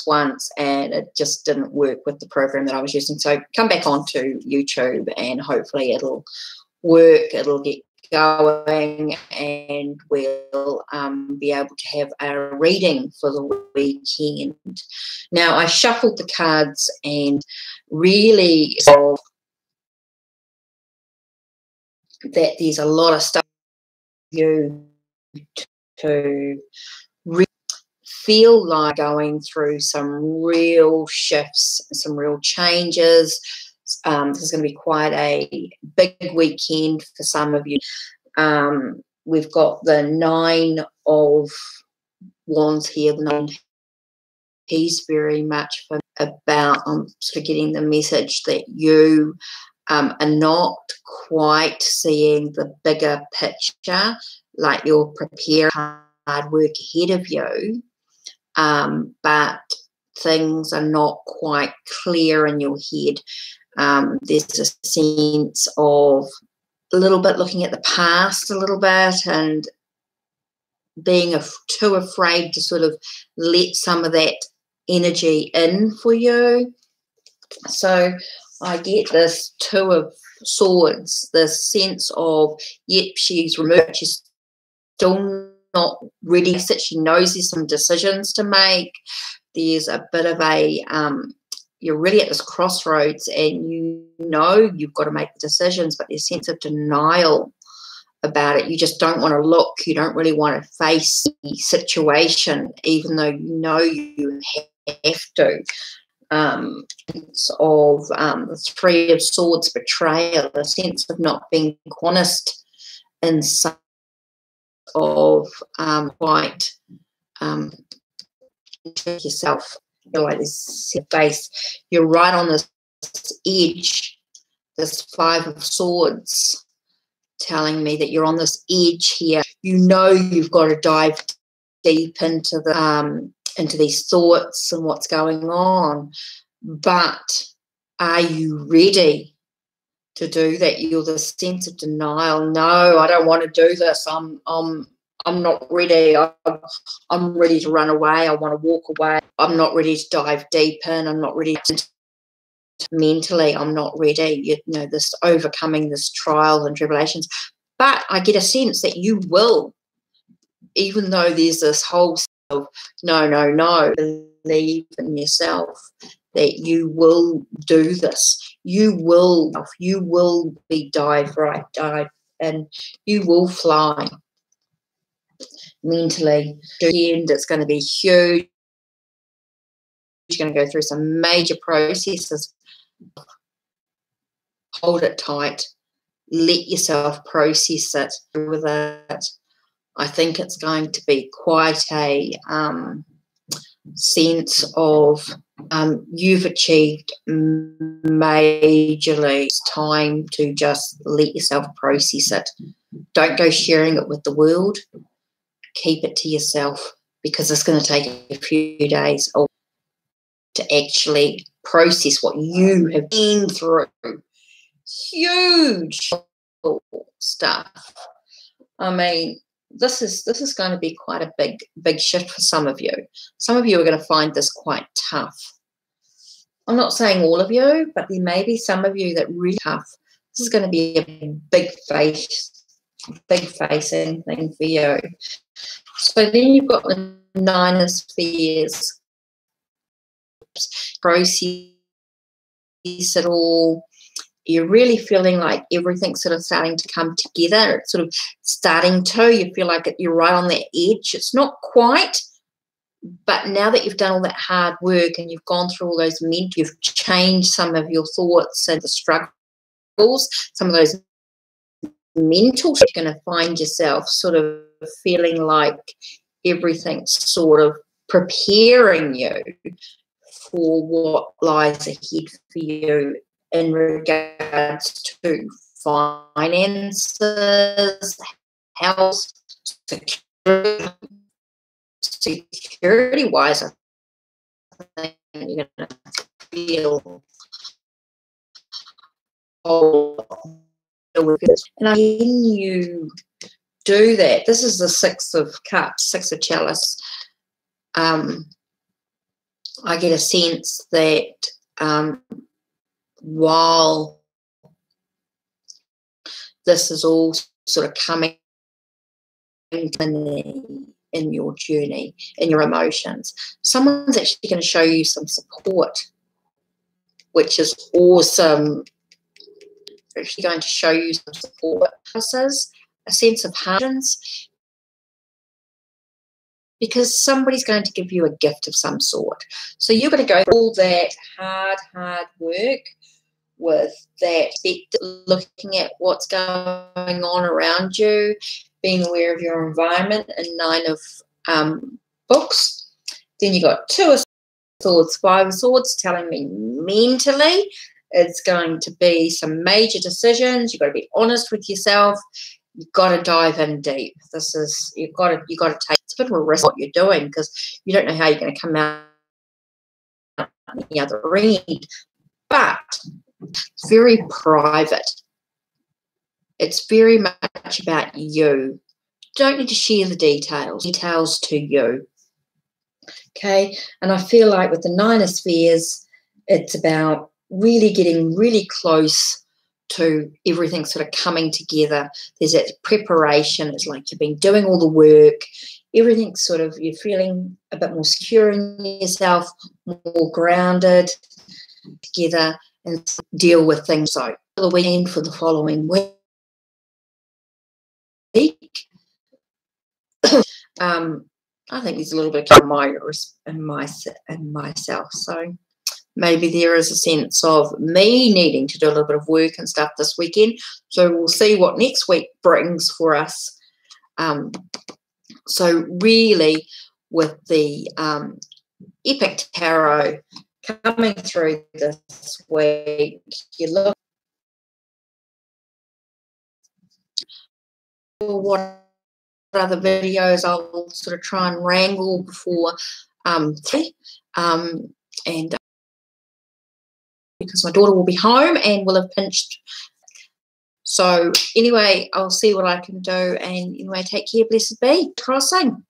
once and it just didn't work with the program that I was using. So come back onto YouTube and hopefully it'll work, it'll get going, and we'll be able to have a reading for the weekend. Now, I shuffled the cards and really saw that there's a lot of stuff you to really feel like going through some real shifts, some real changes. This is going to be quite a big weekend for some of you. We've got the 9 of Wands here. The 9, he's very much about sort of getting the message that you are not quite seeing the bigger picture, like you're preparing hard work ahead of you, but things are not quite clear in your head. There's a sense of a little bit looking at the past a little bit and being too afraid to sort of let some of that energy in for you. So I get this 2 of Swords, this sense of, yep, she's removed, she's still not ready. She knows there's some decisions to make. There's a bit of a, you're really at this crossroads and you know you've got to make the decisions, but there's a sense of denial about it. You just don't want to look. You don't really want to face the situation, even though you know you have to. Of the 3 of Swords, betrayal, a sense of not being honest in some of quite yourself. You're like this face. You're right on this edge, this 5 of Swords, telling me that you're on this edge here. You know you've got to dive deep into the into these thoughts and what's going on, but are you ready to do that? You're the sense of denial. No, I don't want to do this. I'm not ready. I'm ready to run away. I want to walk away. I'm not ready to dive deep in. I'm not ready to mentally. I'm not ready. You know, this overcoming this trials and tribulations. But I get a sense that you will, even though there's this whole of no, believe in yourself that you will do this. You will be dive, and you will fly mentally. And it's going to be huge. You're going to go through some major processes. Hold it tight. Let yourself process it with it. I think it's going to be quite a sense of you've achieved majorly. It's time to just let yourself process it. Don't go sharing it with the world. Keep it to yourself, because it's going to take a few days to actually process what you have been through. Huge stuff. I mean, this is going to be quite a big shift for some of you. Some of you are going to find this quite tough. I'm not saying all of you, but there may be some of you that really tough. This is going to be a big facing thing for you. So then you've got the 9 of Spears. Process it all. You're really feeling like everything's sort of starting to come together. It's sort of starting to. You feel like you're right on that edge. It's not quite, but now that you've done all that hard work and you've gone through all those you've changed some of your thoughts and the struggles, some of those mental, you're going to find yourself sort of feeling like everything's sort of preparing you for what lies ahead for you in regards to finances, health, security-wise. I think you're going to feel and when you do that, this is the 6 of Cups, 6 of Chalice. I get a sense that while this is all sort of coming in your journey, in your emotions, someone's actually going to show you some support, which is awesome. They're actually going to show you some support, a sense of hardness, because somebody's going to give you a gift of some sort. So you're going to go through all that hard work with that, looking at what's going on around you, being aware of your environment, and 9 of books. Then you got 2 of Swords, 5 of Swords, telling me mentally it's going to be some major decisions. You've got to be honest with yourself. You've got to dive in deep. This is, you've got to take, it's a bit of a risk what you're doing, because you don't know how you're going to come out on the other end. But it's very private. It's very much about you. Don't need to share the details to you. Okay, and I feel like with the 9 of Spheres, it's about really getting really close to everything sort of coming together. There's that preparation. It's like you've been doing all the work. Everything's sort of, you're feeling a bit more secure in yourself, more grounded together, and deal with things. So the weekend for the following week. I think there's a little bit of myself. So maybe there is a sense of me needing to do a little bit of work and stuff this weekend. So we'll see what next week brings for us. So really, with the Epic Tarot coming through this week, you look for what other videos I'll sort of try and wrangle before and because my daughter will be home and will have pinched. So anyway, I'll see what I can do, and anyway, take care, blessed be. Crossing.